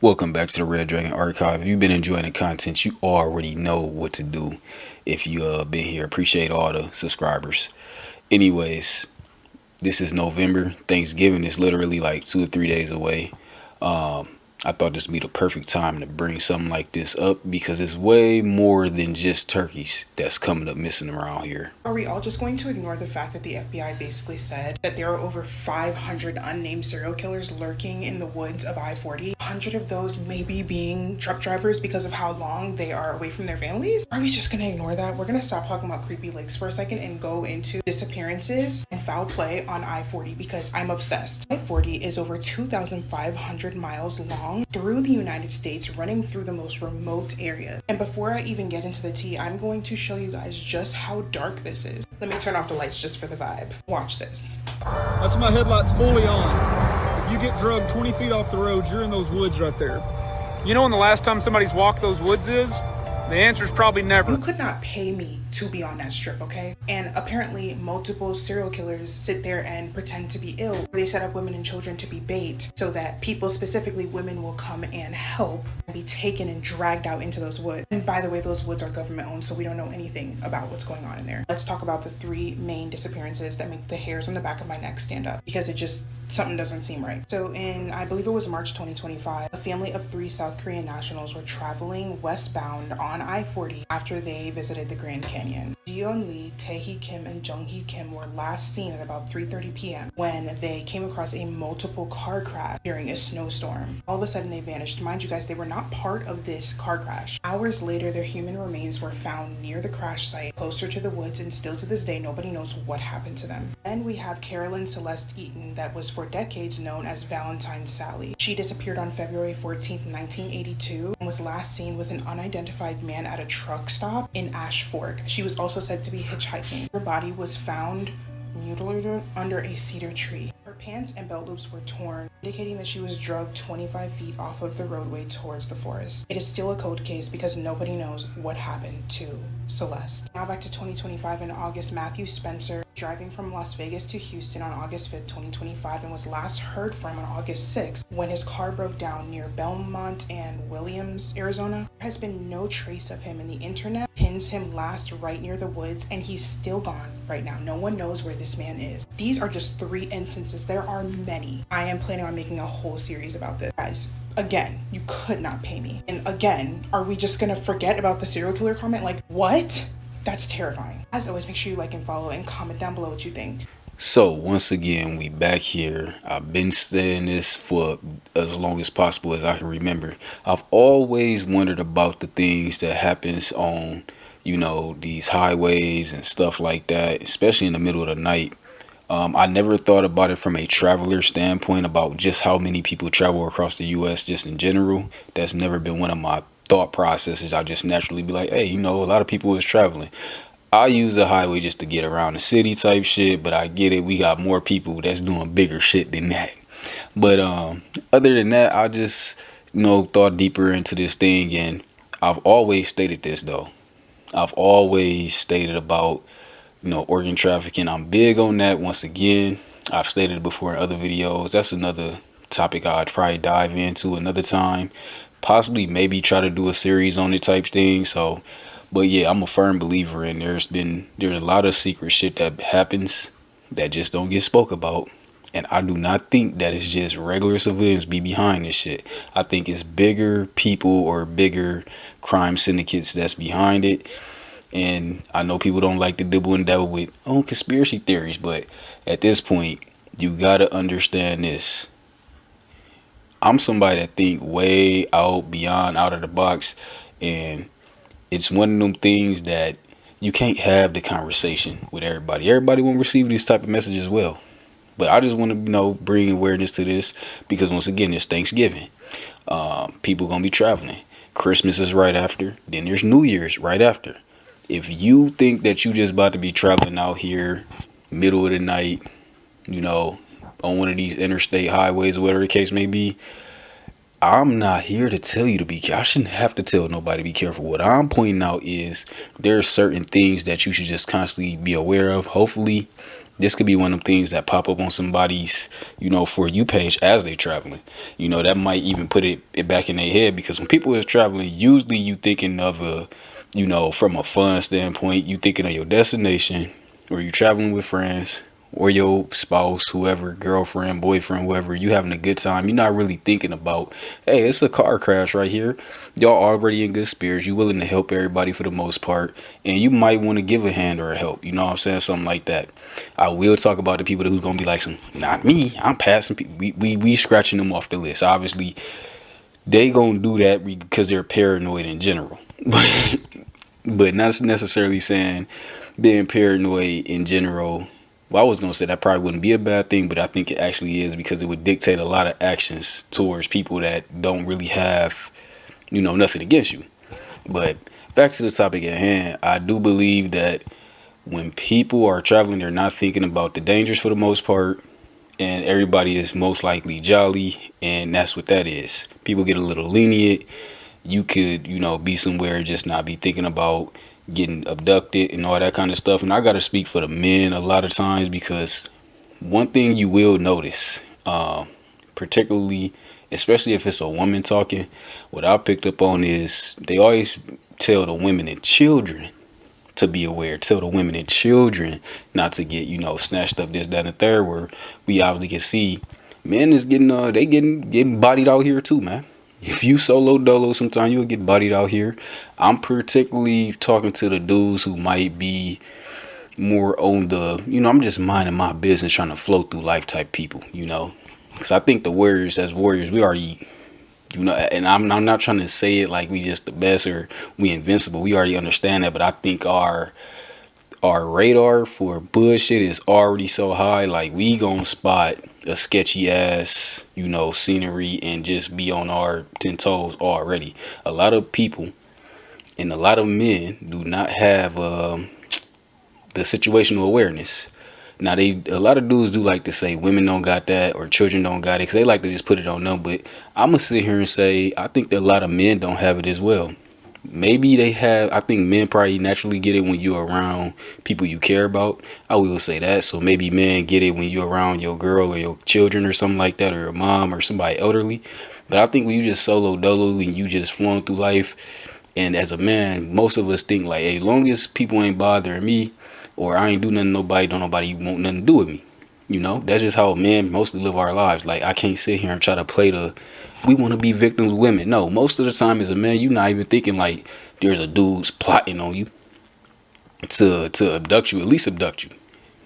Welcome back to the Red Dragon Archive. If you've been enjoying the content, you already know what to do. If you been here, appreciate all the subscribers. Anyways, this is November. Thanksgiving is literally like 2 or 3 days away. I thought this would be the perfect time to bring something like this up because it's way more than just turkeys that's coming up missing around here. Are we all just going to ignore the fact that the FBI basically said that there are over 500 unnamed serial killers lurking in the woods of I-40? 100 of those maybe being truck drivers because of how long they are away from their families? Are we just going to ignore that? We're going to stop talking about creepy lakes for a second and go into disappearances and foul play on I-40 because I'm obsessed. I-40 is over 2,500 miles long through the United States, running through the most remote areas. And before I even get into the tea, I'm going to show you guys just how dark this is. Let me turn off the lights just for the vibe. Watch this. That's my headlights fully on. If you get drugged 20 feet off the road, you're in those woods right there. You know when the last time somebody's walked those woods is? The answer is probably never. You could not pay me to be on that strip, okay? And apparently multiple serial killers sit there and pretend to be ill. They set up women and children to be bait so that people, specifically women, will come and help and be taken and dragged out into those woods. And by the way, those woods are government owned, so we don't know anything about what's going on in there. Let's talk about the three main disappearances that make the hairs on the back of my neck stand up because something doesn't seem right. So in, I believe it was March 2025, a family of 3 South Korean nationals were traveling westbound on I-40 after they visited the Grand Canyon. Jeon Lee, Tae-hee Kim, and Jung-hee Kim were last seen at about 3:30 p.m. when they came across a multiple car crash during a snowstorm. All of a sudden they vanished. Mind you guys, they were not part of this car crash. Hours later, their human remains were found near the crash site, closer to the woods, and still to this day, nobody knows what happened to them. Then we have Carolyn Celeste Eaton, that was for decades known as Valentine Sally. She disappeared on February 14th, 1982, and was last seen with an unidentified man at a truck stop in Ash Fork. She was also said to be hitchhiking. Her body was found mutilated under a cedar tree. Her pants and belt loops were torn, indicating that she was drugged 25 feet off of the roadway towards the forest. It is still a cold case because nobody knows what happened to Celeste. Now back to 2025 in August, Matthew Spencer, driving from Las Vegas to Houston on August 5th, 2025, and was last heard from on August 6th when his car broke down near Belmont and Williams, Arizona. There has been no trace of him, and the internet pins him last right near the woods, and he's still gone right now. No one knows where this man is. These are just 3 instances. There are many. I am planning on making a whole series about this. Guys, again, you could not pay me. And again, are we just gonna forget about the serial killer comment? Like, what? That's terrifying. As always, make sure you like and follow and comment down below what you think. So once again, we back here. I've been saying this for as long as possible as I can remember. I've always wondered about the things that happens on, these highways and stuff like that, especially in the middle of the night. I never thought about it from a traveler standpoint about just how many people travel across the U.S. just in general. That's never been one of my thought processes. I just naturally be like, hey, a lot of people is traveling. I use the highway just to get around the city type shit, but I get it. We got more people that's doing bigger shit than that. But other than that, I just, thought deeper into this thing, and I've always stated this though. I've always stated about organ trafficking. I'm big on that. Once again, I've stated it before in other videos. That's another topic I'd probably dive into another time, possibly maybe try to do a series on it type thing. So, but yeah, I'm a firm believer in there's a lot of secret shit that happens that just don't get spoke about. And I do not think that it's just regular civilians be behind this shit. I think it's bigger people or bigger crime syndicates that's behind it. And I know people don't like to dibble and dabble with conspiracy theories, but at this point, you gotta understand this. I'm somebody that think way out beyond out of the box, and it's one of them things that you can't have the conversation with everybody. Everybody won't receive this type of message as well. But I just want to bring awareness to this because once again, it's Thanksgiving. People gonna be traveling. Christmas is right after. Then there's New Year's right after. If you think that you just about to be traveling out here middle of the night, on one of these interstate highways or whatever the case may be, I'm not here to tell you to be careful. I shouldn't have to tell nobody to be careful. What I'm pointing out is there are certain things that you should just constantly be aware of. Hopefully, this could be one of them things that pop up on somebody's, For You page as they traveling. That might even put it back in their head, because when people is traveling, usually you thinking of from a fun standpoint, you thinking of your destination, or you traveling with friends, or your spouse, whoever, girlfriend, boyfriend, whoever, you having a good time. You're not really thinking about, hey, it's a car crash right here. Y'all already in good spirits. You willing to help everybody for the most part. And you might want to give a hand or a help. You know what I'm saying? Something like that. I will talk about the people who's going to be like, not me. I'm passing people. We scratching them off the list. Obviously, they going to do that because they're paranoid in general. But not necessarily saying being paranoid in general. Well, I was going to say that probably wouldn't be a bad thing, but I think it actually is, because it would dictate a lot of actions towards people that don't really have, nothing against you. But back to the topic at hand, I do believe that when people are traveling, they're not thinking about the dangers for the most part, and everybody is most likely jolly, and that's what that is. People get a little lenient. You could, be somewhere and just not be thinking about getting abducted and all that kind of stuff. And I got to speak for the men a lot of times, because one thing you will notice, particularly, especially if it's a woman talking, what I picked up on is they always tell the women and children to be aware, tell the women and children not to get, snatched up, this, that, and the third, where we obviously can see men is getting bodied out here too, man. If you solo dolo, sometimes you'll get bodied out here. I'm particularly talking to the dudes who might be more on the, I'm just minding my business, trying to flow through life type people, Because I think the warriors, as warriors, we already, and I'm not trying to say it like we just the best or we invincible. We already understand that, but I think our radar for bullshit is already so high. Like, we gonna spot a sketchy ass, scenery and just be on our 10 toes already. A lot of people and a lot of men do not have the situational awareness. Now, a lot of dudes do like to say women don't got that or children don't got it, because they like to just put it on them. But I'm gonna sit here and say I think that a lot of men don't have it as well. Maybe they have. I think men probably naturally get it when you're around people you care about. I will say that. So maybe men get it when you're around your girl or your children or something like that, or your mom or somebody elderly. But I think when you just solo dolo and you just flowing through life, and as a man, most of us think like, hey, as long as people ain't bothering me, or I ain't do nothing to nobody, don't nobody want nothing to do with me. That's just how men mostly live our lives. Like, I can't sit here and try to play we want to be victims of women. No, most of the time as a man, you're not even thinking like there's a dude's plotting on you to abduct you, at least abduct you.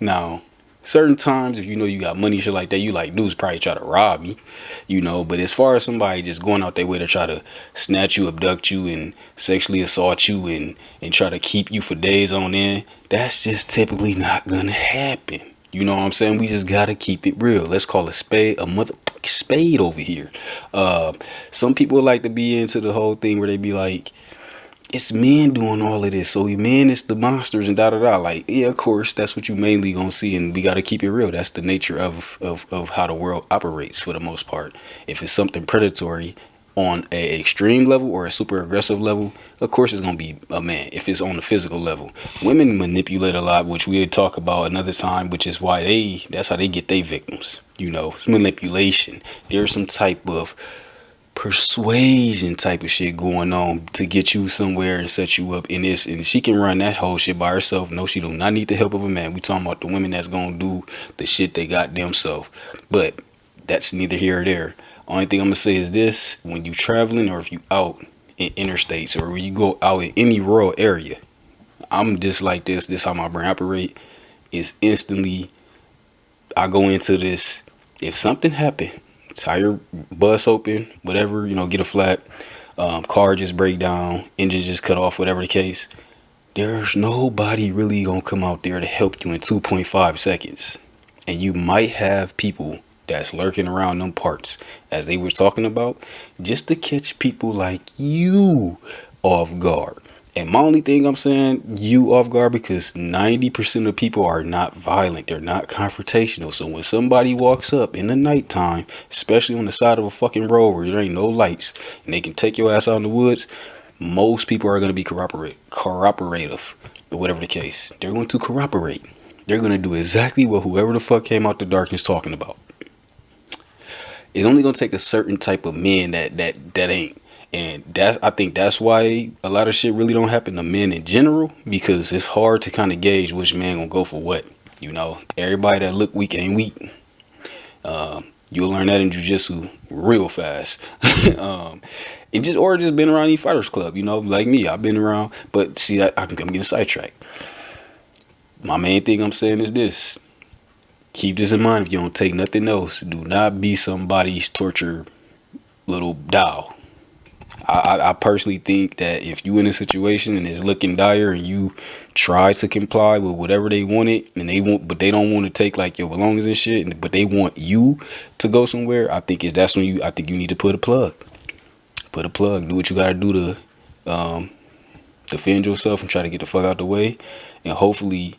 Now, certain times, if you got money, shit like that, you like, dudes probably try to rob me, But as far as somebody just going out their way to try to snatch you, abduct you, and sexually assault you and try to keep you for days on end, that's just typically not gonna happen. You know what I'm saying? We just gotta keep it real. Let's call a spade a motherfucking spade over here. Some people like to be into the whole thing where they be like, it's men doing all of this, so men is the monsters and da da da. Like, yeah, of course, that's what you mainly gonna see, and we gotta keep it real. That's the nature of how the world operates for the most part. If it's something predatory on a extreme level or a super aggressive level, of course it's gonna be a man. If it's on the physical level, women manipulate a lot, which we'll talk about another time, which is why that's how they get their victims. It's manipulation. There's some type of persuasion type of shit going on to get you somewhere and set you up in this, and she can run that whole shit by herself. No, she do not need the help of a man. We talking about the women that's gonna do the shit they got themselves. But that's neither here or there. Only thing I'm gonna say is this: when you traveling, or if you out in interstates, or when you go out in any rural area, I'm just like this. This how my brain operate. Is instantly I go into this. If something happened, tire bust open, whatever, get a flat, car just break down, engine just cut off, whatever the case, there's nobody really gonna come out there to help you in 2.5 seconds. And you might have people that's lurking around them parts, as they were talking about, just to catch people like you off guard. And my only thing I'm saying, you off guard, because 90% of people are not violent. They're not confrontational. So when somebody walks up in the nighttime, especially on the side of a fucking road where there ain't no lights, and they can take your ass out in the woods, most people are going to be cooperative, or whatever the case. They're going to cooperate. They're going to do exactly what whoever the fuck came out the darkness talking about. It's only going to take a certain type of men that ain't. And I think that's why a lot of shit really don't happen to men in general, because it's hard to kind of gauge which man gonna go for what. You know, everybody that look weak ain't weak. You'll learn that in jujitsu real fast. And just been around these fighters club. You know, like me, I've been around. But see, I'm getting sidetracked. My main thing I'm saying is this: keep this in mind. If you don't take nothing else, do not be somebody's torture little doll. I personally think that if you in a situation and it's looking dire and you try to comply with whatever they wanted, and but they don't want to take like your belongings and shit, but they want you to go somewhere, I think I think you need to put a plug, do what you got to do to defend yourself and try to get the fuck out the way. And hopefully,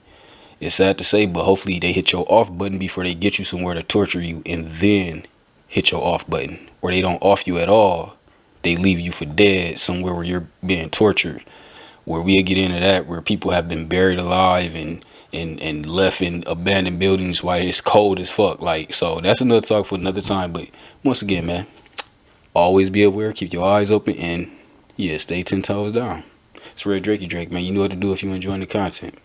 it's sad to say, but hopefully they hit your off button before they get you somewhere to torture you, and then hit your off button, or they don't off you at all. They leave you for dead somewhere where you're being tortured, where we'll get into that, where people have been buried alive and left in abandoned buildings while it's cold as fuck. Like, so that's another talk for another time. But once again, man, always be aware, keep your eyes open, and yeah, stay 10 toes down. It's Red Drakey Drake, man. You know what to do if you enjoying the content.